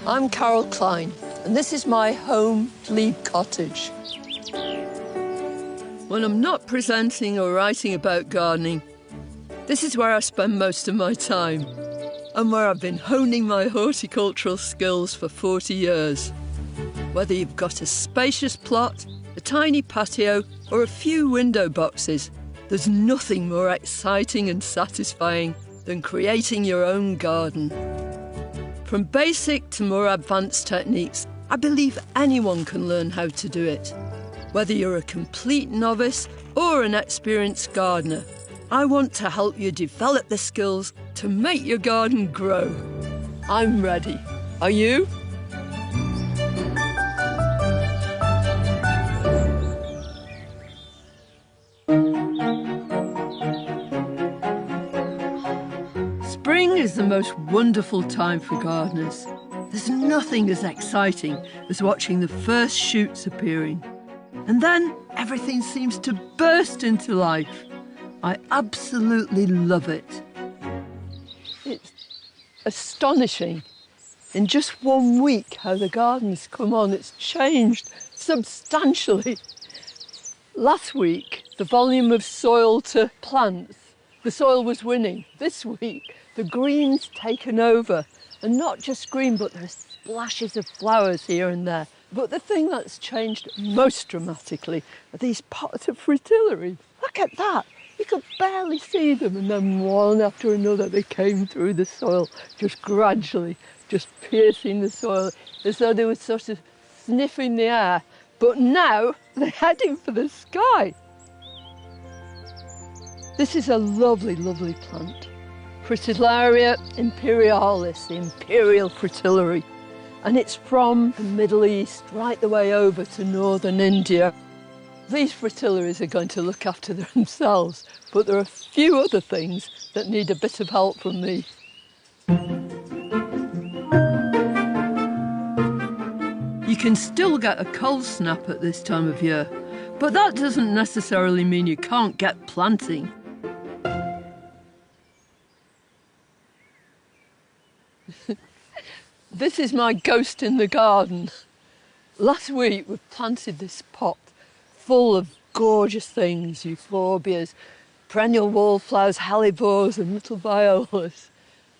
I'm Carol Klein, and this is my home Glebe cottage. When I'm not presenting or writing about gardening, this is where I spend most of my time, and where I've been honing my horticultural skills for 40 years. Whether you've got a spacious plot, a tiny patio, or a few window boxes, there's nothing more exciting and satisfying than creating your own garden. From basic to more advanced techniques, I believe anyone can learn how to do it. Whether you're a complete novice or an experienced gardener, I want to help you develop the skills to make your garden grow. I'm ready. Are you? Spring is the most wonderful time for gardeners. There's nothing as exciting as watching the first shoots appearing. And then everything seems to burst into life. I absolutely love it. It's astonishing in just 1 week how the garden's come on. It's changed substantially. Last week, the volume of soil to plants, the soil was winning. This week, the green's taken over. And not just green, but there are splashes of flowers here and there. But the thing that's changed most dramatically are these pots of fritillary. Look at that. You could barely see them, and then one after another they came through the soil, just gradually, just piercing the soil, as though they were sort of sniffing the air. But now they're heading for the sky. This is a lovely, lovely plant. Fritillaria imperialis, the imperial fritillary. And it's from the Middle East right the way over to northern India. These fritillaries are going to look after themselves, but there are a few other things that need a bit of help from me. You can still get a cold snap at this time of year, but that doesn't necessarily mean you can't get planting. This is my ghost in the garden. Last week we planted this pot full of gorgeous things, euphorbias, perennial wallflowers, hellebores and little violas.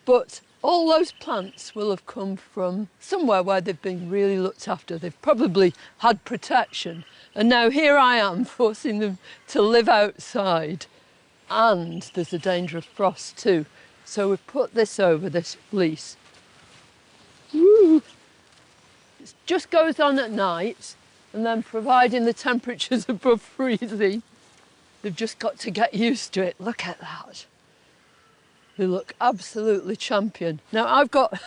But all those plants will have come from somewhere where they've been really looked after. They've probably had protection. And now here I am forcing them to live outside. And there's a danger of frost too. So we've put this over, this fleece. Woo. It just goes on at night, and then providing the temperature's above freezing, they've just got to get used to it. Look at that. They look absolutely champion. Now I've got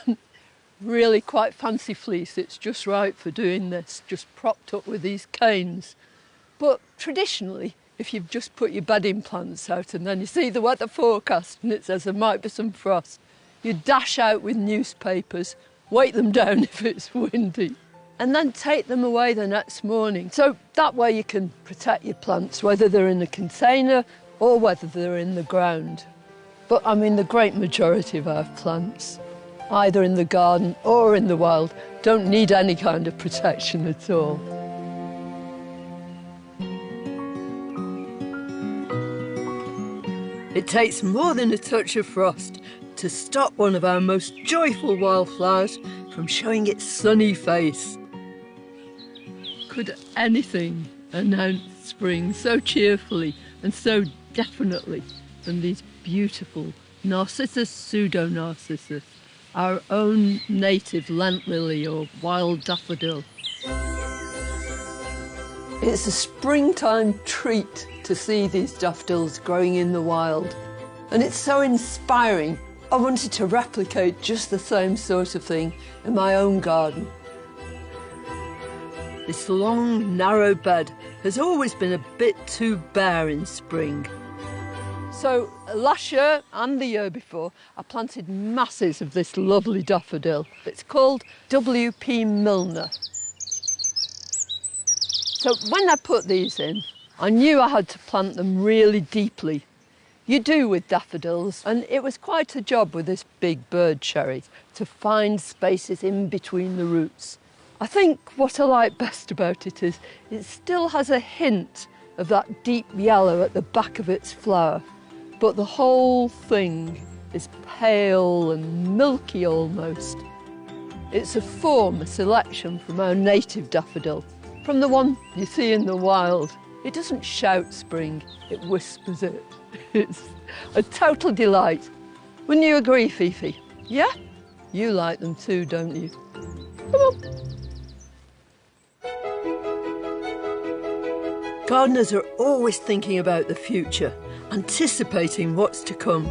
really quite fancy fleece. It's just right for doing this, just propped up with these canes. But traditionally, if you've just put your bedding plants out and then you see the weather forecast and it says there might be some frost, you dash out with newspapers, weight them down if it's windy, and then take them away the next morning. So that way you can protect your plants, whether they're in a container or whether they're in the ground. But I mean, the great majority of our plants, either in the garden or in the wild, don't need any kind of protection at all. It takes more than a touch of frost to stop one of our most joyful wildflowers from showing its sunny face. Could anything announce spring so cheerfully and so definitely than these beautiful Narcissus pseudo-narcissus, our own native Lent lily or wild daffodil? It's a springtime treat to see these daffodils growing in the wild, and it's so inspiring. I wanted to replicate just the same sort of thing in my own garden. This long, narrow bed has always been a bit too bare in spring. So last year and the year before, I planted masses of this lovely daffodil. It's called W.P. Milner. So when I put these in, I knew I had to plant them really deeply You do with daffodils, and it was quite a job with this big bird cherry to find spaces in between the roots. I think what I like best about it is it still has a hint of that deep yellow at the back of its flower, but the whole thing is pale and milky almost. It's a selection from our native daffodil, from the one you see in the wild. It doesn't shout spring, it whispers it. It's a total delight. Wouldn't you agree, Fifi? Yeah? You like them too, don't you? Come on. Gardeners are always thinking about the future, anticipating what's to come.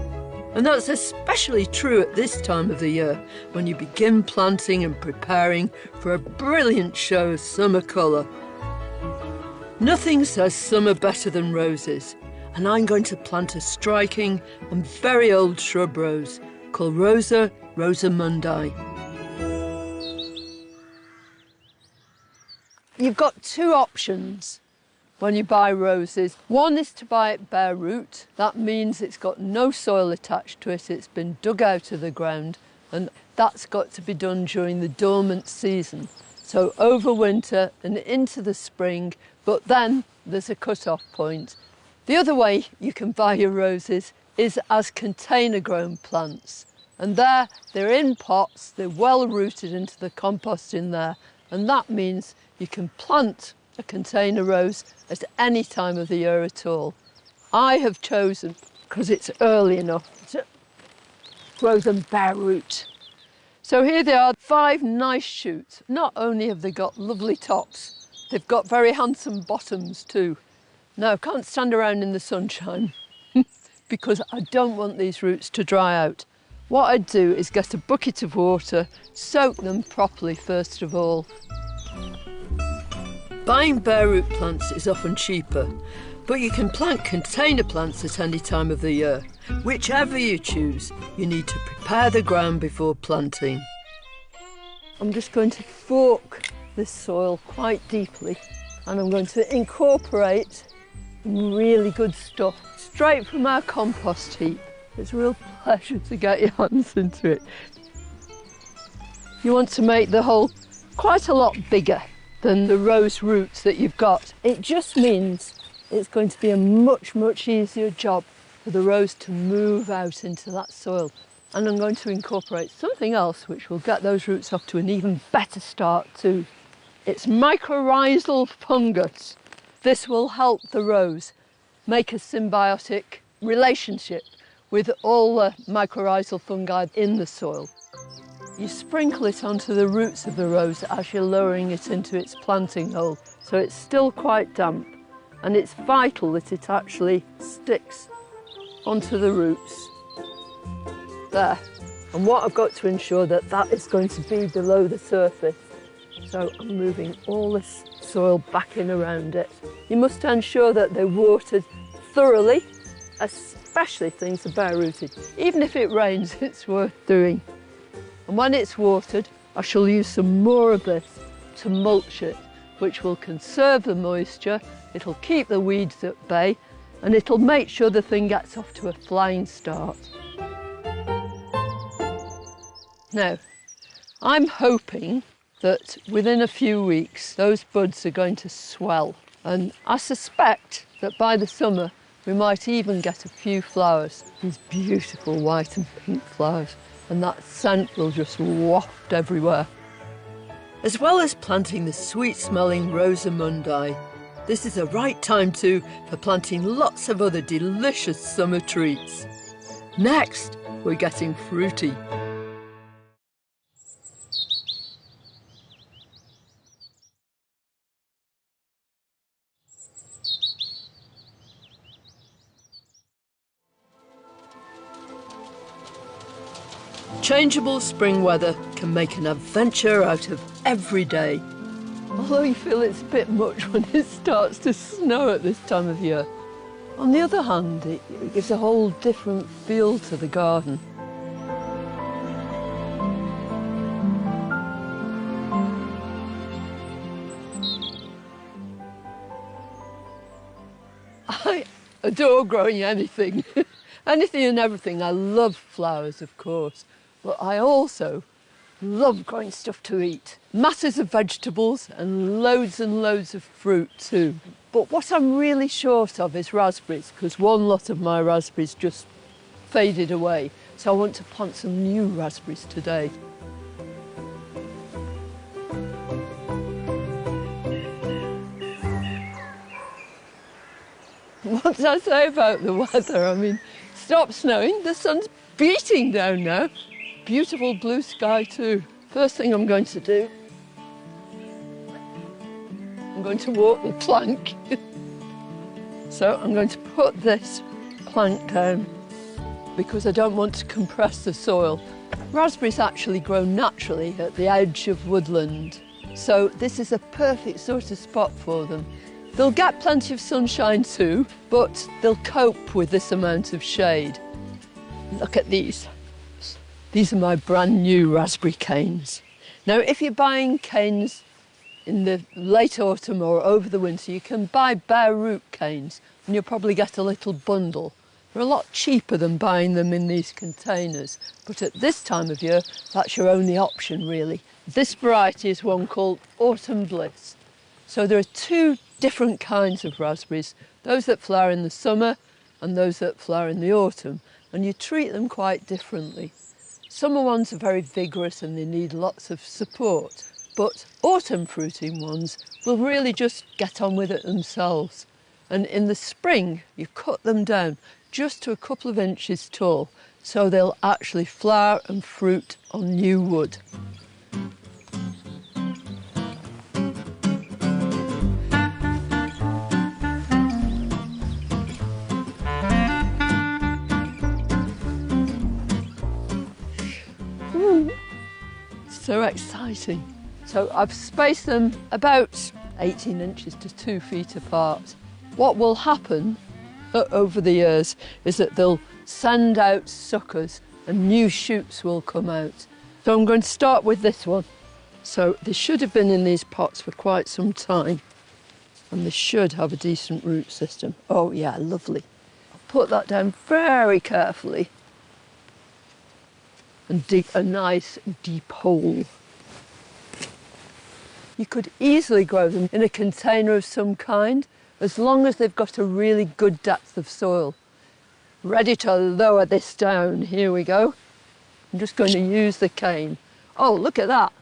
And that's especially true at this time of the year, when you begin planting and preparing for a brilliant show of summer colour. Nothing says summer better than roses, and I'm going to plant a striking and very old shrub rose called Rosa rosamundi. You've got two options when you buy roses. One is to buy it bare root. That means it's got no soil attached to it. It's been dug out of the ground, and that's got to be done during the dormant season. So over winter and into the spring, but then there's a cut-off point. The other way you can buy your roses is as container-grown plants. And there, they're in pots, they're well rooted into the compost in there, and that means you can plant a container rose at any time of the year at all. I have chosen, because it's early enough, to grow them bare root. So here they are, 5 nice shoots. Not only have they got lovely tops, they've got very handsome bottoms too. Now, I can't stand around in the sunshine because I don't want these roots to dry out. What I'd do is get a bucket of water, soak them properly first of all. Buying bare root plants is often cheaper, but you can plant container plants at any time of the year. Whichever you choose, you need to prepare the ground before planting. I'm just going to fork this soil quite deeply, and I'm going to incorporate really good stuff straight from our compost heap. It's a real pleasure to get your hands into it. You want to make the hole quite a lot bigger than the rose roots that you've got. It just means it's going to be a much, much easier job for the rose to move out into that soil. And I'm going to incorporate something else which will get those roots off to an even better start too. It's mycorrhizal fungus. This will help the rose make a symbiotic relationship with all the mycorrhizal fungi in the soil. You sprinkle it onto the roots of the rose as you're lowering it into its planting hole, so it's still quite damp, and it's vital that it actually sticks onto the roots. There. And what I've got to ensure that is going to be below the surface. So I'm moving all this soil back in around it. You must ensure that they're watered thoroughly, especially things are bare rooted. Even if it rains, it's worth doing. And when it's watered, I shall use some more of this to mulch it, which will conserve the moisture, it'll keep the weeds at bay, and it'll make sure the thing gets off to a flying start. Now, I'm hoping that within a few weeks, those buds are going to swell. And I suspect that by the summer, we might even get a few flowers, these beautiful white and pink flowers, and that scent will just waft everywhere. As well as planting the sweet-smelling rosamundi, this is the right time too for planting lots of other delicious summer treats. Next, we're getting fruity. Changeable spring weather can make an adventure out of every day. Although you feel it's a bit much when it starts to snow at this time of year. On the other hand, it gives a whole different feel to the garden. I adore growing anything. Anything and everything. I love flowers, of course, but I also love growing stuff to eat. Masses of vegetables and loads of fruit too. But what I'm really short of is raspberries, because one lot of my raspberries just faded away. So I want to plant some new raspberries today. What did I say about the weather? I mean, it stopped snowing, the sun's beating down now. Beautiful blue sky too. First thing I'm going to do, I'm going to walk the plank. So I'm going to put this plank down because I don't want to compress the soil. Raspberries actually grow naturally at the edge of woodland, so this is a perfect sort of spot for them. They'll get plenty of sunshine too, but they'll cope with this amount of shade. Look at these. These are my brand new raspberry canes. Now, if you're buying canes in the late autumn or over the winter, you can buy bare root canes and you'll probably get a little bundle. They're a lot cheaper than buying them in these containers, but at this time of year, that's your only option really. This variety is one called Autumn Bliss. So there are two different kinds of raspberries, those that flower in the summer and those that flower in the autumn, and you treat them quite differently. Summer ones are very vigorous and they need lots of support, but autumn fruiting ones will really just get on with it themselves. And in the spring, you cut them down just to a couple of inches tall, so they'll actually flower and fruit on new wood. So exciting. So I've spaced them about 18 inches to 2 feet apart. What will happen over the years is that they'll send out suckers and new shoots will come out. So I'm going to start with this one. So they should have been in these pots for quite some time and they should have a decent root system. Oh yeah, lovely. I'll put that down very carefully and dig a nice deep hole. You could easily grow them in a container of some kind, as long as they've got a really good depth of soil. Ready to lower this down, here we go. I'm just going to use the cane. Oh, look at that.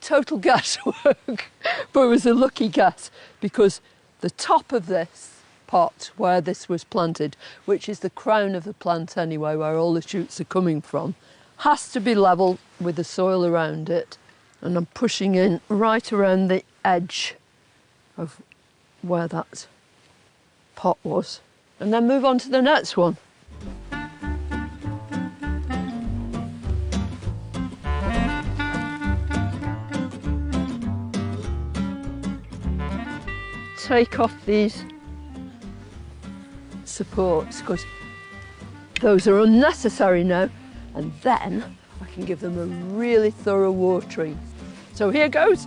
Total guesswork, but it was a lucky guess because the top of this pot where this was planted, which is the crown of the plant anyway, where all the shoots are coming from, has to be level with the soil around it. And I'm pushing in right around the edge of where that pot was. And then move on to the next one. Take off these supports because those are unnecessary now, and then I can give them a really thorough watering. So here goes.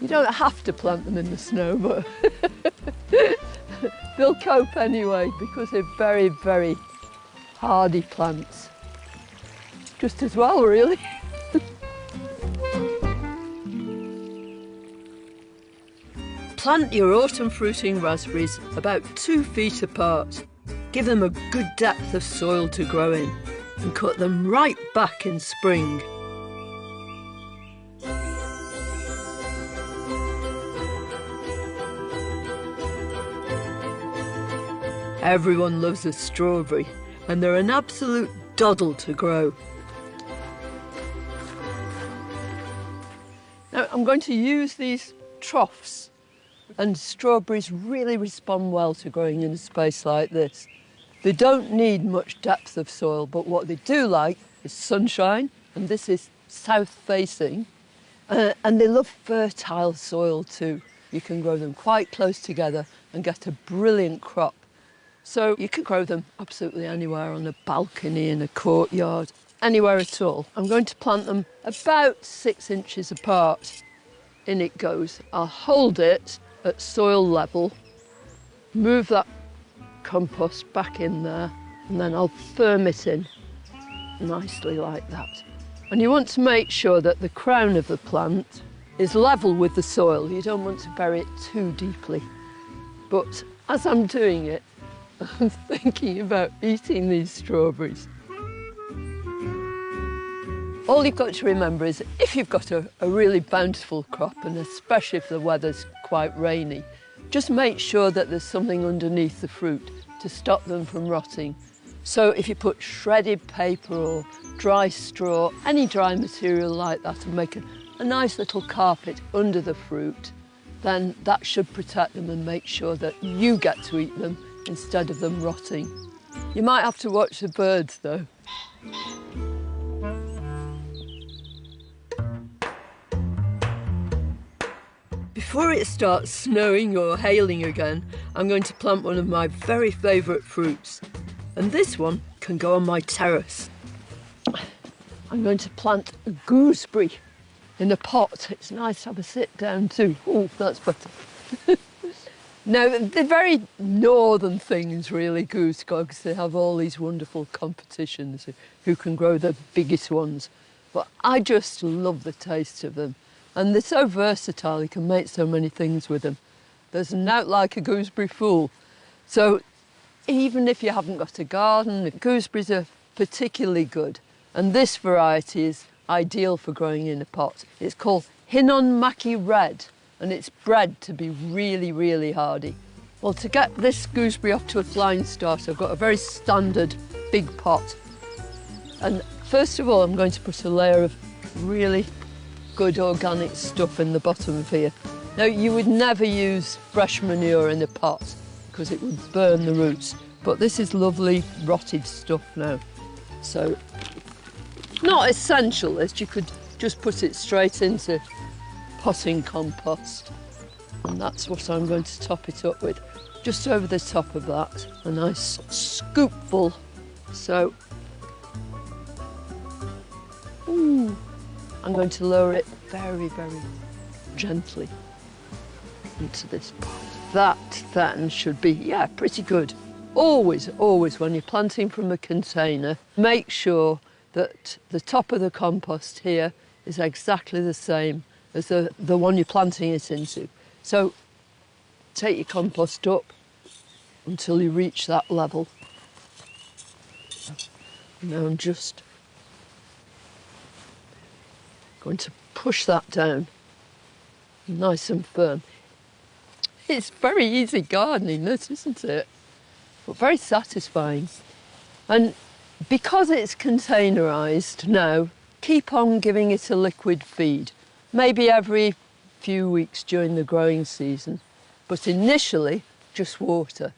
You don't have to plant them in the snow, but they'll cope anyway because they're very, very hardy plants. Just as well, really. Plant your autumn fruiting raspberries about 2 feet apart. Give them a good depth of soil to grow in and cut them right back in spring. Everyone loves a strawberry and they're an absolute doddle to grow. Now I'm going to use these troughs, and strawberries really respond well to growing in a space like this. They don't need much depth of soil, but what they do like is sunshine, and this is south facing, and they love fertile soil too. You can grow them quite close together and get a brilliant crop. So you can grow them absolutely anywhere, on a balcony, in a courtyard, anywhere at all. I'm going to plant them about 6 inches apart. In it goes. I'll hold it at soil level, move that compost back in there, and then I'll firm it in nicely like that. And you want to make sure that the crown of the plant is level with the soil. You don't want to bury it too deeply. But as I'm doing it, I'm thinking about eating these strawberries. All you've got to remember is if you've got a really bountiful crop, and especially if the weather's quite rainy, just make sure that there's something underneath the fruit to stop them from rotting. So if you put shredded paper or dry straw, any dry material like that, and make a nice little carpet under the fruit, then that should protect them and make sure that you get to eat them instead of them rotting. You might have to watch the birds though. Before it starts snowing or hailing again, I'm going to plant one of my very favourite fruits. And this one can go on my terrace. I'm going to plant a gooseberry in a pot. It's nice to have a sit down too. Oh, that's better. Now, they're very northern things really, goosebugs. They have all these wonderful competitions who can grow the biggest ones. But I just love the taste of them. And they're so versatile, you can make so many things with them. There's not like a gooseberry fool. So even if you haven't got a garden, gooseberries are particularly good. And this variety is ideal for growing in a pot. It's called Hinnon-Mackie Red, and it's bred to be really, really hardy. Well, to get this gooseberry off to a flying start, I've got a very standard big pot. And first of all, I'm going to put a layer of really good organic stuff in the bottom of here. Now, you would never use fresh manure in a pot because it would burn the roots, but this is lovely rotted stuff now. So, not essential, as you could just put it straight into potting compost. And that's what I'm going to top it up with. Just over the top of that, a nice scoopful. So, ooh. I'm going to lower it very, very gently into this pot. That then should be, yeah, pretty good. Always, always, when you're planting from a container, make sure that the top of the compost here is exactly the same as the one you're planting it into. So take your compost up until you reach that level. Now I'm just going to push that down nice and firm. It's very easy gardening, this, isn't it? But very satisfying. And because it's containerised now, keep on giving it a liquid feed, maybe every few weeks during the growing season. But initially, just water,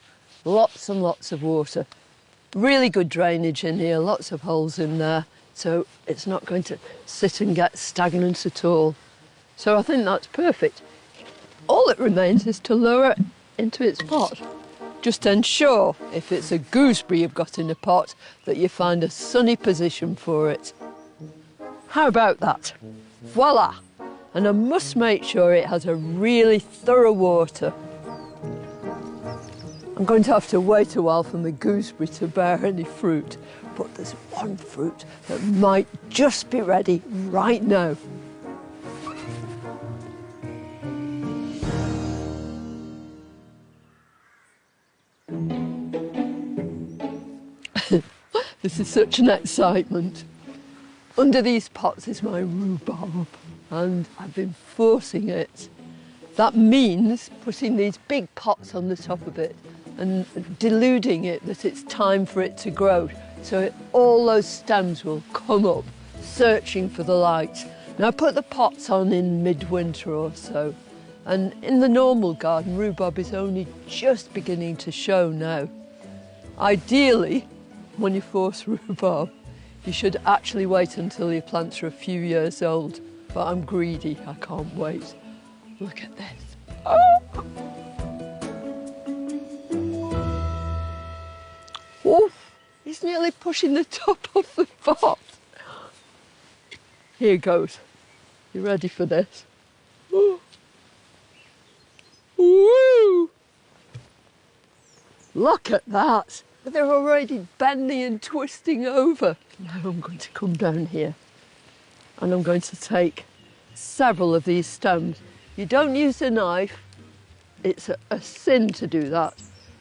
lots and lots of water. Really good drainage in here, lots of holes in there. So it's not going to sit and get stagnant at all. So I think that's perfect. All that remains is to lower it into its pot. Just ensure, if it's a gooseberry you've got in a pot, that you find a sunny position for it. How about that? Voila! And I must make sure it has a really thorough water. I'm going to have to wait a while for the gooseberry to bear any fruit, but there's one fruit that might just be ready right now. This is such an excitement. Under these pots is my rhubarb, and I've been forcing it. That means putting these big pots on the top of it and deluding it that it's time for it to grow. So all those stems will come up, searching for the light. Now I put the pots on in midwinter or so, and in the normal garden, rhubarb is only just beginning to show now. Ideally, when you force rhubarb, you should actually wait until your plants are a few years old. But I'm greedy, I can't wait. Look at this. Oh! Oh, it's nearly pushing the top off the pot. Here goes. You ready for this? Oh. Ooh. Look at that. They're already bending and twisting over. Now I'm going to come down here and I'm going to take several of these stems. You don't use a knife. It's a sin to do that.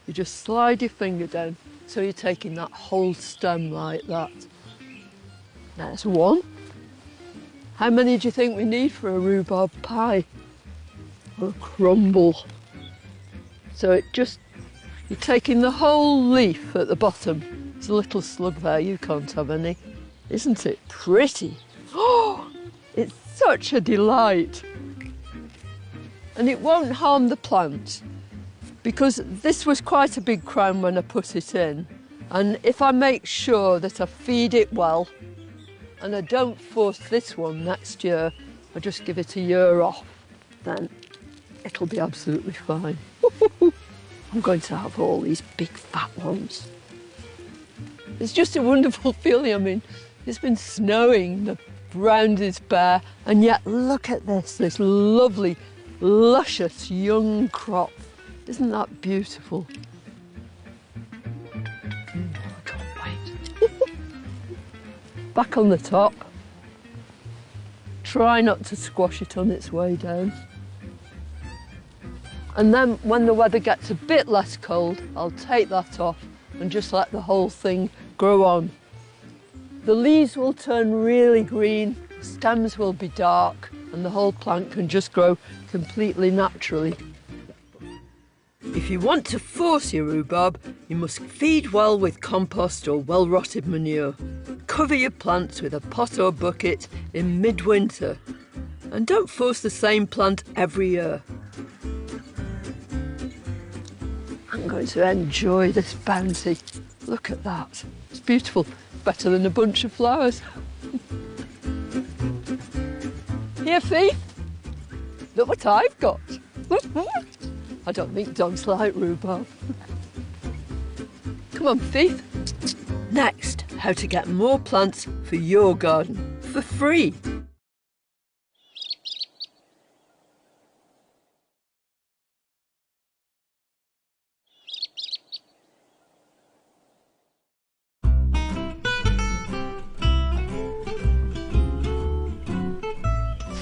You just slide your finger down. So you're taking that whole stem like that. There's one. How many do you think we need for a rhubarb pie? Or a crumble? So you're taking the whole leaf at the bottom. There's a little slug there, you can't have any. Isn't it pretty? Oh, it's such a delight. And it won't harm the plant because this was quite a big crown when I put it in. And if I make sure that I feed it well and I don't force this one next year, I just give it a year off, then it'll be absolutely fine. I'm going to have all these big fat ones. It's just a wonderful feeling. I mean, it's been snowing, the ground is bare, and yet look at this lovely, luscious young crop. Isn't that beautiful? I can't wait. Back on the top. Try not to squash it on its way down. And then when the weather gets a bit less cold, I'll take that off and just let the whole thing grow on. The leaves will turn really green, stems will be dark, and the whole plant can just grow completely naturally. If you want to force your rhubarb, you must feed well with compost or well-rotted manure. Cover your plants with a pot or bucket in midwinter. And don't force the same plant every year. I'm going to enjoy this bounty. Look at that. It's beautiful. Better than a bunch of flowers. Here, Thief. Look what I've got. I don't think dogs like rhubarb. Come on, Thief. Next, how to get more plants for your garden for free.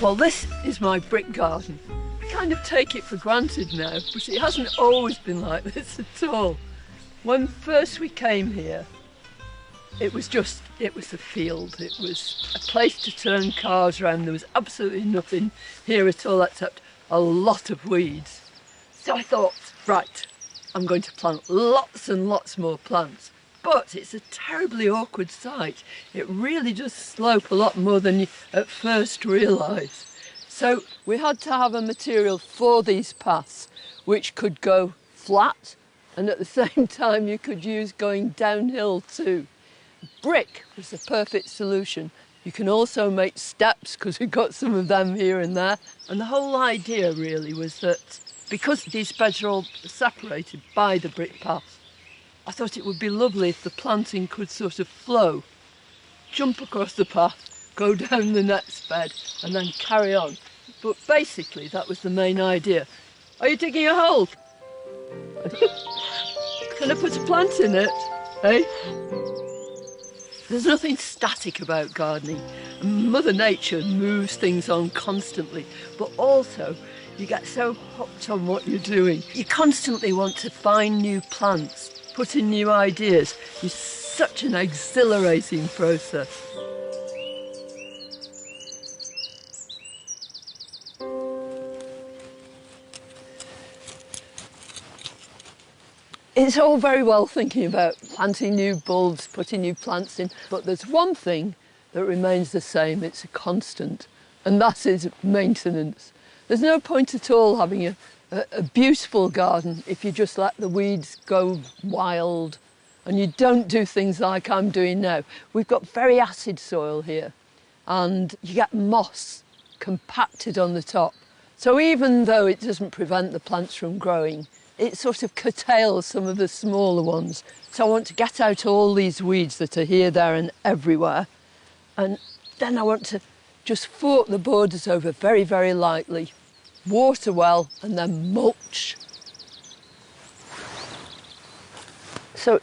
Well, this is my brick garden. I kind of take it for granted now, but it hasn't always been like this at all. When first we came here, it was a field. It was a place to turn cars around. There was absolutely nothing here at all except a lot of weeds. So I thought, right, I'm going to plant lots and lots more plants. But it's a terribly awkward site. It really does slope a lot more than you at first realise. So we had to have a material for these paths which could go flat and at the same time you could use going downhill too. Brick was the perfect solution. You can also make steps because we've got some of them here and there. And the whole idea really was that because these beds are all separated by the brick path, I thought it would be lovely if the planting could sort of flow, jump across the path, go down the next bed and then carry on. But basically that was the main idea. Are you digging a hole? Can I put a plant in it? Hey? There's nothing static about gardening. Mother Nature moves things on constantly, but also you get so hooked on what you're doing. You constantly want to find new plants, put in new ideas. It's such an exhilarating process. It's all very well thinking about planting new bulbs, putting new plants in, but there's one thing that remains the same. It's a constant, and that is maintenance. There's no point at all having a beautiful garden if you just let the weeds go wild and you don't do things like I'm doing now. We've got very acid soil here and you get moss compacted on the top. So even though it doesn't prevent the plants from growing, it sort of curtails some of the smaller ones. So I want to get out all these weeds that are here, there and everywhere. And then I want to just fork the borders over very, very lightly, water well and then mulch. So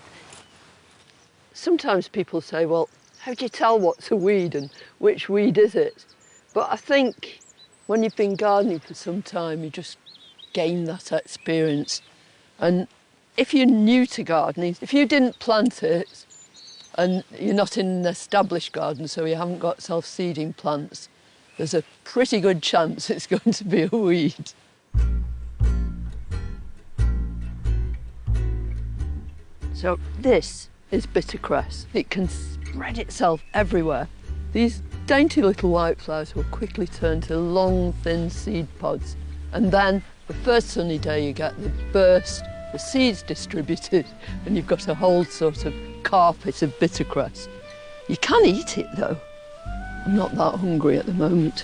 sometimes people say, well, how do you tell what's a weed and which weed is it? But I think when you've been gardening for some time, you just gain that experience. And if you're new to gardening, if you didn't plant it and you're not in an established garden, so you haven't got self-seeding plants, there's a pretty good chance it's going to be a weed. So this is bittercress. It can spread itself everywhere. These dainty little white flowers will quickly turn to long, thin seed pods. And then the first sunny day you get, they burst, the seeds distributed, and you've got a whole sort of carpet of bittercress. You can eat it though. I'm not that hungry at the moment.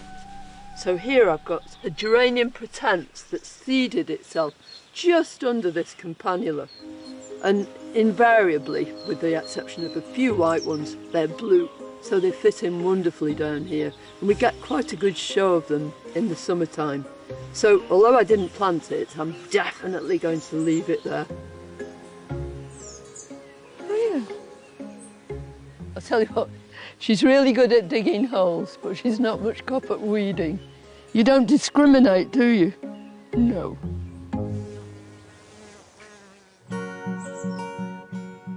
So here I've got a geranium pretense that seeded itself just under this campanula. And invariably, with the exception of a few white ones, they're blue. So they fit in wonderfully down here. And we get quite a good show of them in the summertime. So although I didn't plant it, I'm definitely going to leave it there. Oh yeah. I'll tell you what, she's really good at digging holes, but she's not much cop at weeding. You don't discriminate, do you? No.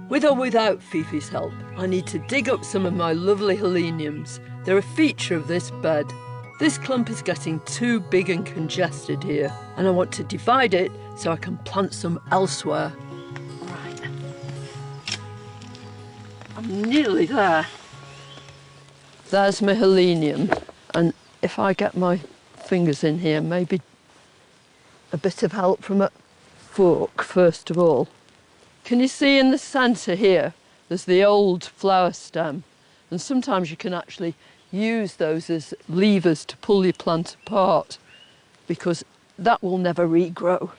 With or without Fifi's help, I need to dig up some of my lovely heleniums. They're a feature of this bed. This clump is getting too big and congested here, and I want to divide it so I can plant some elsewhere. Right. I'm nearly there. There's my helenium, and if I get my fingers in here, maybe a bit of help from a fork first of all. Can you see in the centre here, there's the old flower stem, and sometimes you can actually use those as levers to pull your plant apart because that will never regrow.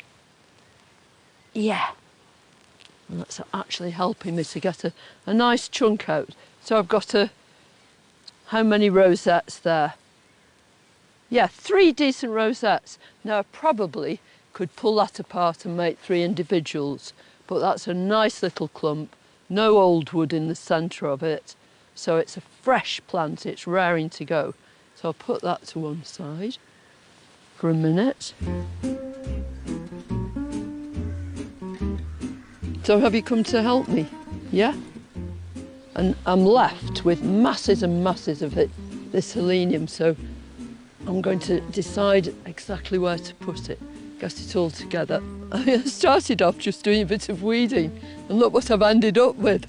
Yeah, and that's actually helping me to get a nice chunk out. So I've got how many rosettes there? Yeah, 3 decent rosettes. Now I probably could pull that apart and make 3 individuals. But that's a nice little clump, no old wood in the centre of it. So it's a fresh plant, it's raring to go. So I'll put that to one side for a minute. So have you come to help me? Yeah? And I'm left with masses and masses of it, this helenium, so I'm going to decide exactly where to put it. Get it all together. I started off just doing a bit of weeding, and look what I've ended up with.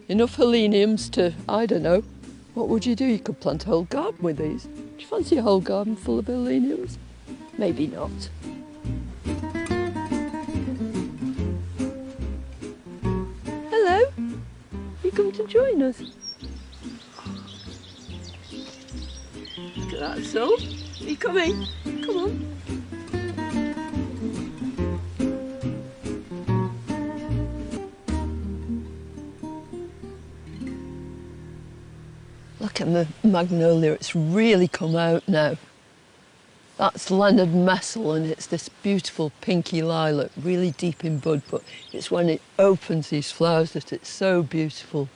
Enough heleniums to, I don't know, what would you do? You could plant a whole garden with these. Do you fancy a whole garden full of heleniums? Maybe not. Hello, you come to join us? Look at that, so. Are you coming? Come on. Look at the magnolia, it's really come out now. That's Leonard Messel, and it's this beautiful pinky lilac, really deep in bud, but it's when it opens these flowers that it's so beautiful.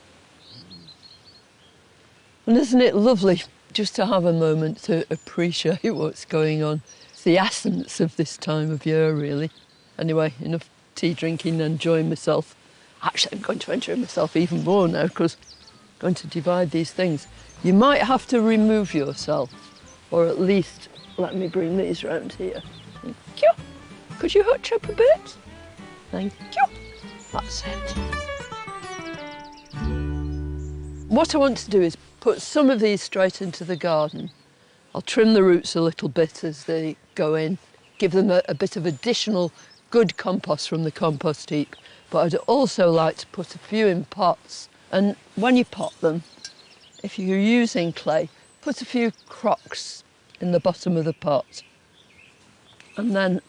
And isn't it lovely just to have a moment to appreciate what's going on? It's the essence of this time of year, really. Anyway, enough tea drinking and enjoying myself. Actually, I'm going to enjoy myself even more now because I'm going to divide these things. You might have to remove yourself, or at least let me bring these round here. Thank you. Could you hutch up a bit? Thank you. That's it. What I want to do is put some of these straight into the garden. I'll trim the roots a little bit as they go in, give them a bit of additional good compost from the compost heap, but I'd also like to put a few in pots. And when you pot them, if you're using clay, put a few crocks in the bottom of the pot. And then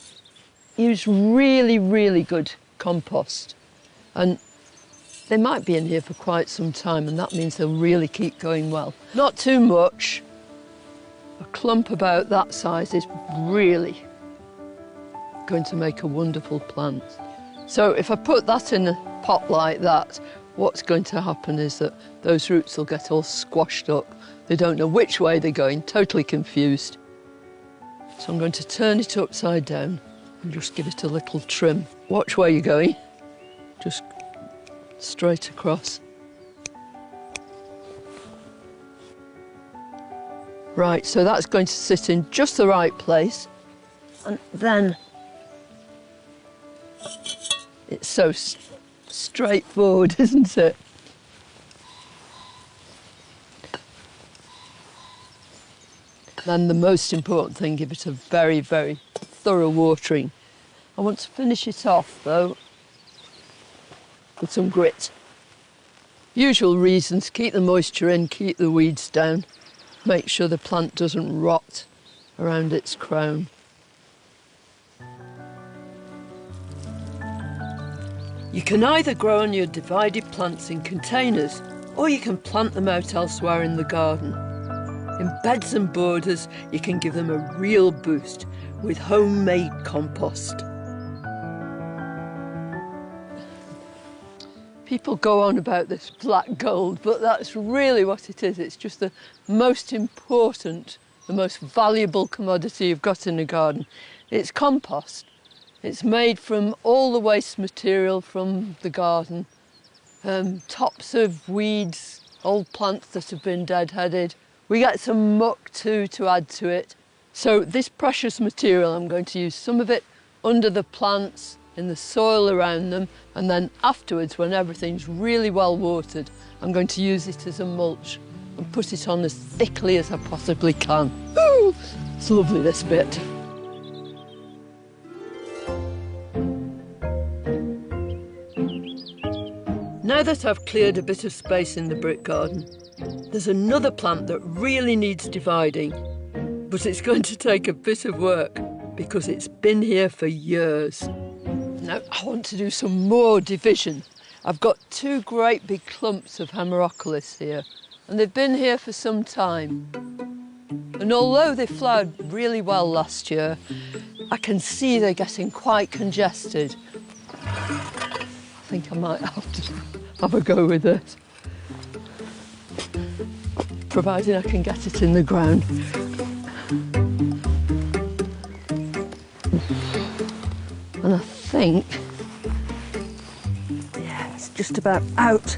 use really, really good compost. And they might be in here for quite some time, and that means they'll really keep going well. Not too much. A clump about that size is really going to make a wonderful plant. So if I put that in a pot like that, what's going to happen is that those roots will get all squashed up. They don't know which way they're going, totally confused. So I'm going to turn it upside down and just give it a little trim. Watch where you're going. Just straight across. Right, so that's going to sit in just the right place. And then it's so straightforward, isn't it? Then the most important thing, give it a very, very thorough watering. I want to finish it off, though, with some grit. Usual reasons: keep the moisture in, keep the weeds down, make sure the plant doesn't rot around its crown. You can either grow on your divided plants in containers, or you can plant them out elsewhere in the garden. In beds and borders, you can give them a real boost with homemade compost. People go on about this black gold, but that's really what it is. It's just the most important, the most valuable commodity you've got in a garden. It's compost. It's made from all the waste material from the garden, tops of weeds, old plants that have been deadheaded. We get some muck too to add to it. So this precious material, I'm going to use some of it under the plants, in the soil around them, and then afterwards, when everything's really well watered, I'm going to use it as a mulch and put it on as thickly as I possibly can. Ooh, it's lovely, this bit. Now that I've cleared a bit of space in the brick garden, there's another plant that really needs dividing, but it's going to take a bit of work because it's been here for years. Now I want to do some more division. I've got two great big clumps of Hemerocolis here, and they've been here for some time. And although they flowered really well last year, I can see they're getting quite congested. I think I might have to have a go with this, providing I can get it in the ground. And I think, yeah, it's just about out.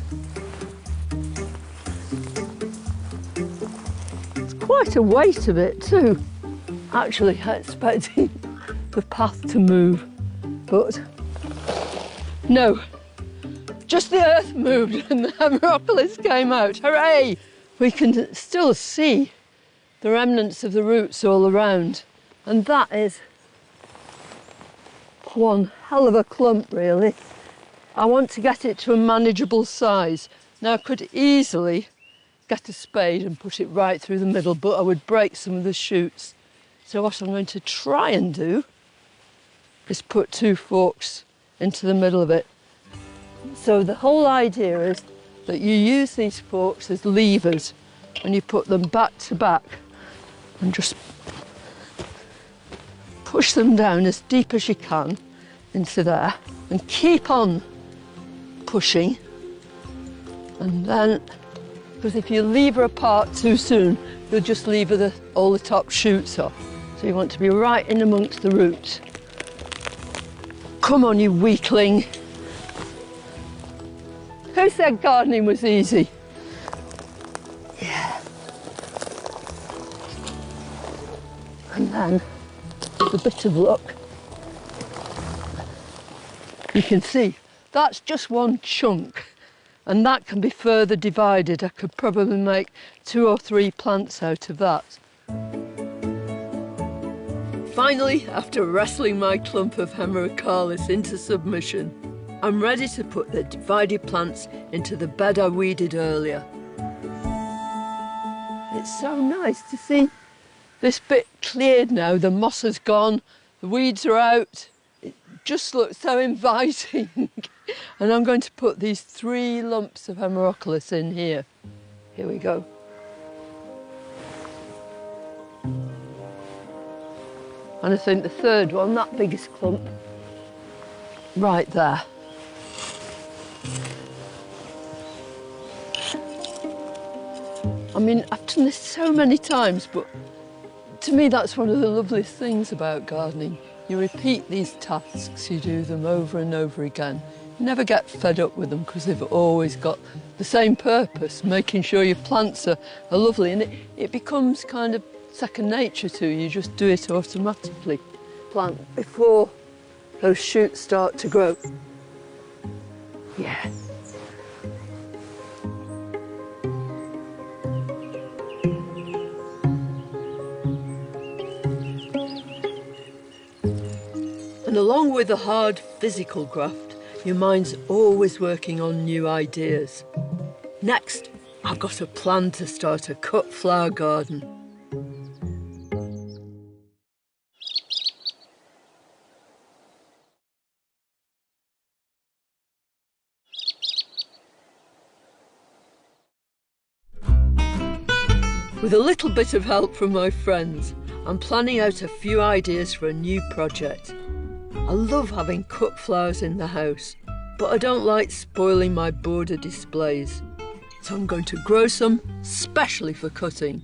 It's quite a weight of it too. Actually, I expected the path to move, but no. Just the earth moved and the Hemerocolis came out. Hooray! We can still see the remnants of the roots all around. And that is one hell of a clump, really. I want to get it to a manageable size. Now, I could easily get a spade and put it right through the middle, but I would break some of the shoots. So what I'm going to try and do is put two forks into the middle of it. So the whole idea is that you use these forks as levers and you put them back to back and just push them down as deep as you can into there and keep on pushing. And then, because if you lever apart too soon, you'll just lever all the top shoots off. So you want to be right in amongst the roots. Come on, you weakling. Who said gardening was easy? Yeah. And then, with a bit of luck, you can see that's just one chunk, and that can be further divided. I could probably make 2 or 3 plants out of that. Finally, after wrestling my clump of Hemerocalis into submission, I'm ready to put the divided plants into the bed I weeded earlier. It's so nice to see this bit cleared now. The moss has gone, the weeds are out. It just looks so inviting. And I'm going to put these 3 lumps of Hemerocalis in here. Here we go. And I think the third one, that biggest clump, right there. I mean, I've done this so many times, but to me that's one of the loveliest things about gardening. You repeat these tasks, you do them over and over again. You never get fed up with them because they've always got the same purpose, making sure your plants are lovely, and it becomes kind of second nature to you. You just do it automatically. Plant before those shoots start to grow. Yeah. And along with the hard physical graft, your mind's always working on new ideas. Next, I've got a plan to start a cut flower garden. With a little bit of help from my friends, I'm planning out a few ideas for a new project. I love having cut flowers in the house, but I don't like spoiling my border displays. So I'm going to grow some specially for cutting.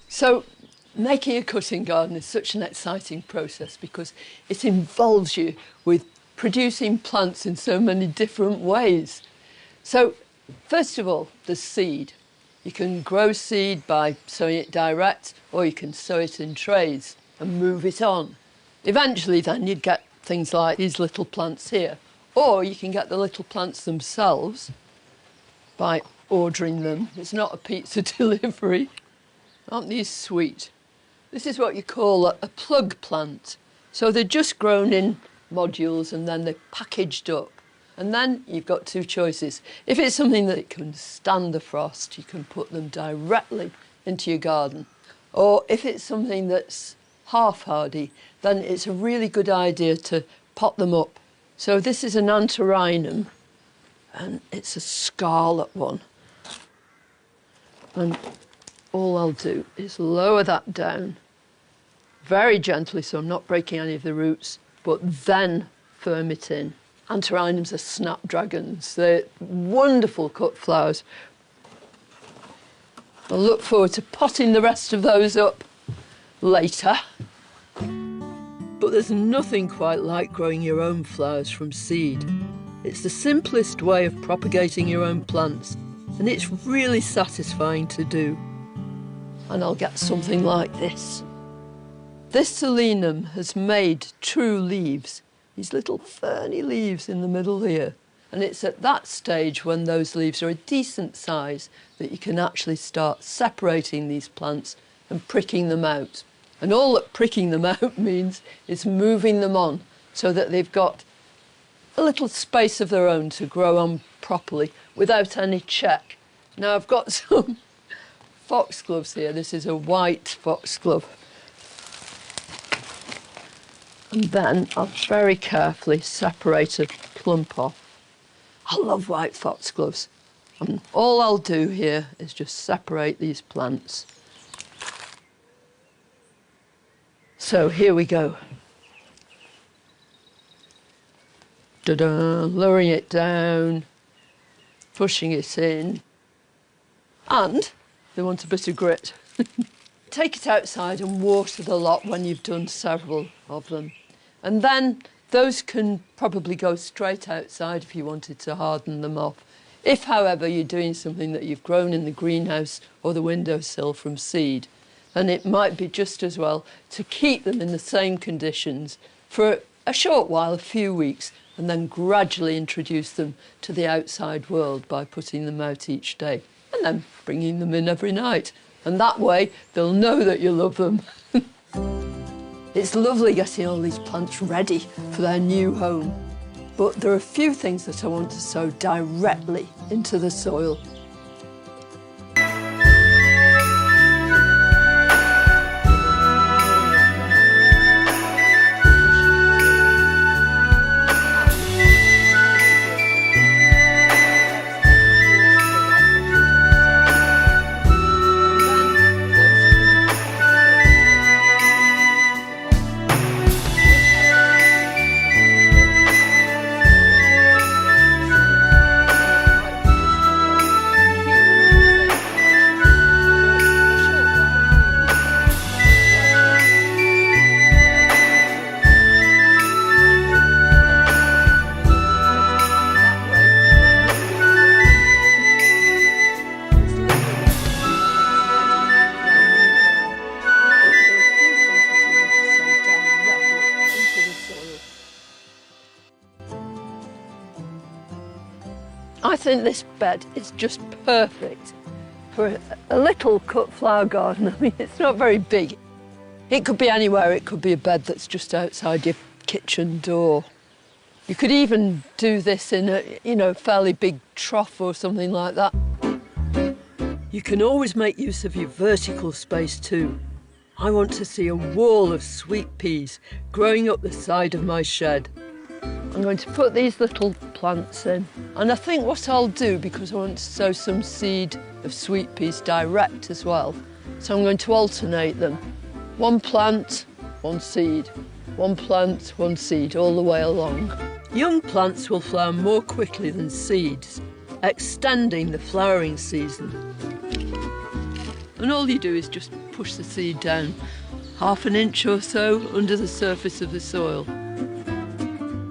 So making a cutting garden is such an exciting process because it involves you with producing plants in so many different ways. So first of all, the seed. You can grow seed by sowing it direct, or you can sow it in trays and move it on. Eventually then you'd get things like these little plants here, or you can get the little plants themselves by ordering them. It's not a pizza delivery. Aren't these sweet? This is what you call a plug plant. So they're just grown in modules and then they're packaged up. And then you've got two choices. If it's something that can stand the frost, you can put them directly into your garden. Or if it's something that's half hardy, then it's a really good idea to pot them up. So this is an antirrhinum, and it's a scarlet one. And all I'll do is lower that down very gently, so I'm not breaking any of the roots, but then firm it in. Antirrhinums are snapdragons. They're wonderful cut flowers. I'll look forward to potting the rest of those up later. But there's nothing quite like growing your own flowers from seed. It's the simplest way of propagating your own plants, and it's really satisfying to do. And I'll get something like this. This Solenum has made true leaves. These little ferny leaves in the middle here. And it's at that stage when those leaves are a decent size that you can actually start separating these plants and pricking them out. And all that pricking them out means is moving them on so that they've got a little space of their own to grow on properly without any check. Now I've got some foxgloves here. This is a white foxglove. And then I'll very carefully separate a clump off. I love white foxgloves. And all I'll do here is just separate these plants. So here we go. Ta-da! Lowering it down, pushing it in. And they want a bit of grit. Take it outside and water the lot when you've done several of them. And then those can probably go straight outside if you wanted to harden them off. If, however, you're doing something that you've grown in the greenhouse or the windowsill from seed, then it might be just as well to keep them in the same conditions for a short while, a few weeks, and then gradually introduce them to the outside world by putting them out each day and then bringing them in every night. And that way, they'll know that you love them. It's lovely getting all these plants ready for their new home. But there are a few things that I want to sow directly into the soil. I think this bed is just perfect for a little cut flower garden. I mean, it's not very big. It could be anywhere. It could be a bed that's just outside your kitchen door. You could even do this in a, fairly big trough or something like that. You can always make use of your vertical space too. I want to see a wall of sweet peas growing up the side of my shed. I'm going to put these little plants in. And I think what I'll do, because I want to sow some seed of sweet peas direct as well, so I'm going to alternate them. One plant, one seed. One plant, one seed, all the way along. Young plants will flower more quickly than seeds, extending the flowering season. And all you do is just push the seed down half an inch or so under the surface of the soil.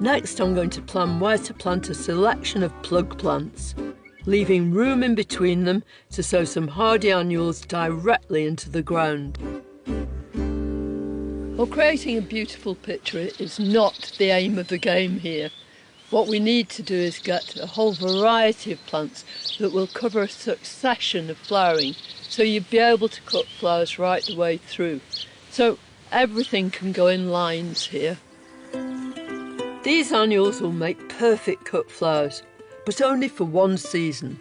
Next, I'm going to plan where to plant a selection of plug plants, leaving room in between them to sow some hardy annuals directly into the ground. Well, creating a beautiful picture is not the aim of the game here. What we need to do is get a whole variety of plants that will cover a succession of flowering, so you'll be able to cut flowers right the way through. So everything can go in lines here. These annuals will make perfect cut flowers, but only for one season.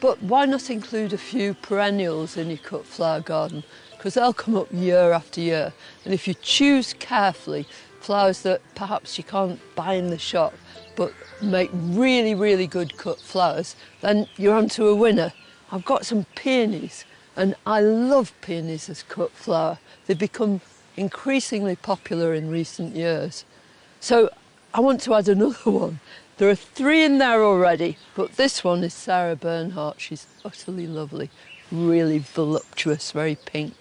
But why not include a few perennials in your cut flower garden? Because they'll come up year after year. And if you choose carefully flowers that perhaps you can't buy in the shop, but make really, really good cut flowers, then you're onto a winner. I've got some peonies, and I love peonies as cut flower. They've become increasingly popular in recent years. So I want to add another one. There are 3 in there already, but this one is Sarah Bernhardt. She's utterly lovely, really voluptuous, very pink.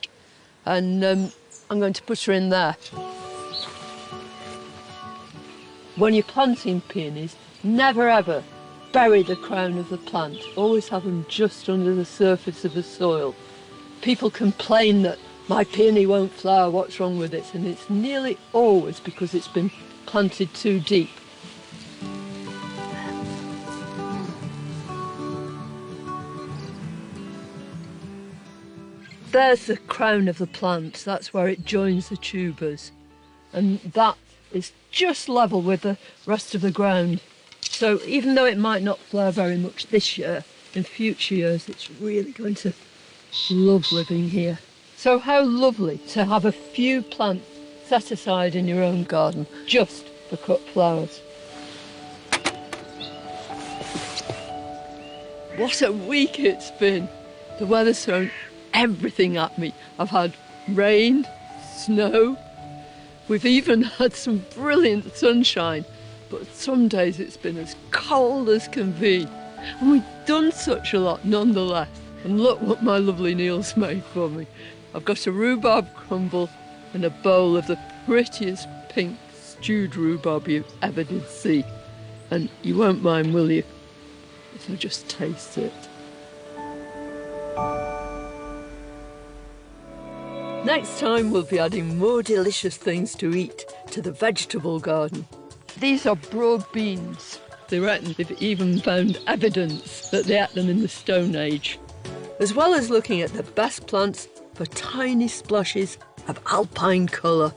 And I'm going to put her in there. When you're planting peonies, never ever bury the crown of the plant. Always have them just under the surface of the soil. People complain that my peony won't flower, what's wrong with it? And it's nearly always because it's been planted too deep. There's the crown of the plant, that's where it joins the tubers. And that is just level with the rest of the ground. So even though it might not flower very much this year, in future years it's really going to love living here. So how lovely to have a few plants set aside in your own garden just for cut flowers. What a week it's been. The weather's thrown everything at me. I've had rain, snow, we've even had some brilliant sunshine, but some days it's been as cold as can be. And we've done such a lot nonetheless. And look what my lovely Neil's made for me. I've got a rhubarb crumble and a bowl of the prettiest pink stewed rhubarb you ever did see. And you won't mind, will you, if I just taste it? Next time we'll be adding more delicious things to eat to the vegetable garden. These are broad beans. They reckon they've even found evidence that they ate them in the Stone Age. As well as looking at the best plants for tiny splashes of alpine colour.